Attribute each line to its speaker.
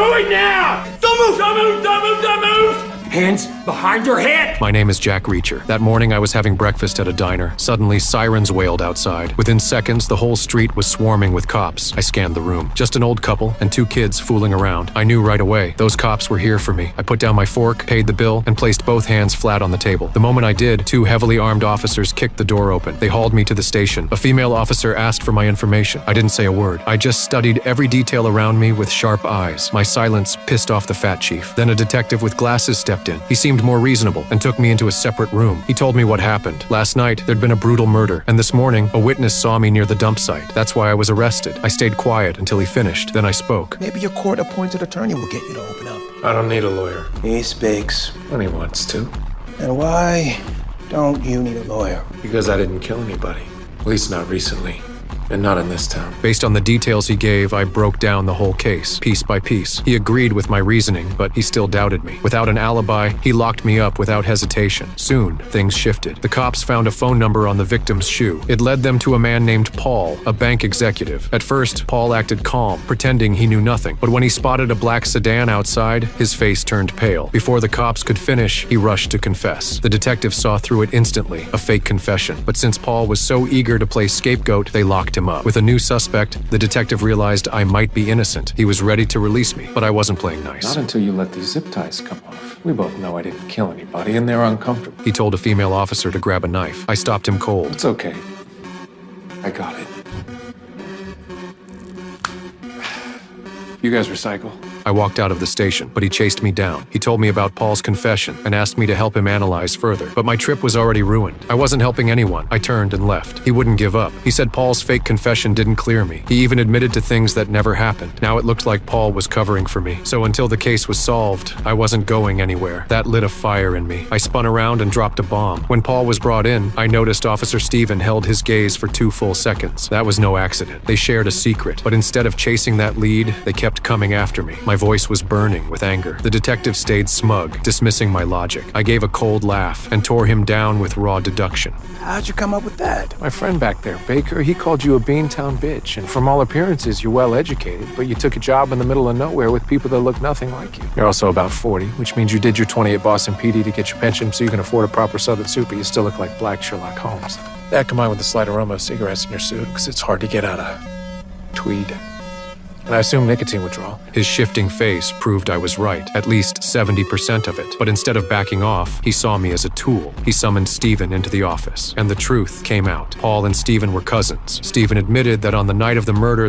Speaker 1: doing now? Don't move! Don't move! Don't move! Don't move! Hands behind your head!
Speaker 2: My name is Jack Reacher. That morning I was having breakfast at a diner. Suddenly, sirens wailed outside. Within seconds, the whole street was swarming with cops. I scanned the room. Just an old couple and 2 kids fooling around. I knew right away. Those cops were here for me. I put down my fork, paid the bill, and placed both hands flat on the table. The moment I did, 2 heavily armed officers kicked the door open. They hauled me to the station. A female officer asked for my information. I didn't say a word. I just studied every detail around me with sharp eyes. My silence pissed off the fat chief. Then a detective with glasses stepped in. He seemed more reasonable and took me into a separate room. He told me what happened. Last night, there'd been a brutal murder, and this morning, a witness saw me near the dump site. That's why I was arrested. I stayed quiet until he finished. Then I spoke.
Speaker 3: Maybe your court-appointed attorney will get you to open up.
Speaker 4: I don't need a lawyer.
Speaker 3: He speaks.
Speaker 4: When he wants to.
Speaker 3: And why don't you need a lawyer?
Speaker 4: Because I didn't kill anybody. At least not recently. And not in this town.
Speaker 2: Based on the details he gave, I broke down the whole case, piece by piece. He agreed with my reasoning, but he still doubted me. Without an alibi, he locked me up without hesitation. Soon, things shifted. The cops found a phone number on the victim's shoe. It led them to a man named Paul, a bank executive. At first, Paul acted calm, pretending he knew nothing. But when he spotted a black sedan outside, his face turned pale. Before the cops could finish, he rushed to confess. The detective saw through it instantly, a fake confession. But since Paul was so eager to play scapegoat, they locked him up. With a new suspect, the detective realized I might be innocent. He was ready to release me, but I wasn't playing nice.
Speaker 4: Not until you let these zip ties come off. We both know I didn't kill anybody, and they're uncomfortable.
Speaker 2: He told a female officer to grab a knife. I stopped him cold.
Speaker 4: It's okay. I got it. You guys recycle?
Speaker 2: I walked out of the station, but he chased me down. He told me about Paul's confession and asked me to help him analyze further. But my trip was already ruined. I wasn't helping anyone. I turned and left. He wouldn't give up. He said Paul's fake confession didn't clear me. He even admitted to things that never happened. Now it looked like Paul was covering for me. So until the case was solved, I wasn't going anywhere. That lit a fire in me. I spun around and dropped a bomb. When Paul was brought in, I noticed Officer Steven held his gaze for 2 full seconds. That was no accident. They shared a secret. But instead of chasing that lead, they kept coming after me. My voice was burning with anger. The detective stayed smug, dismissing my logic. I gave a cold laugh and tore him down with raw deduction.
Speaker 3: How'd you come up with that?
Speaker 4: My friend back there, Baker, he called you a beantown bitch, and from all appearances, you're well educated, but you took a job in the middle of nowhere with people that look nothing like you. You're also about 40, which means you did your 20 at Boston PD to get your pension so you can afford a proper Southern suit, but you still look like Black Sherlock Holmes. That combined with the slight aroma of cigarettes in your suit, because it's hard to get out of tweed. And I assume nicotine withdrawal.
Speaker 2: His shifting face proved I was right, at least 70% of it. But instead of backing off, he saw me as a tool. He summoned Steven into the office, and the truth came out. Paul and Steven were cousins. Steven admitted that on the night of the murder, there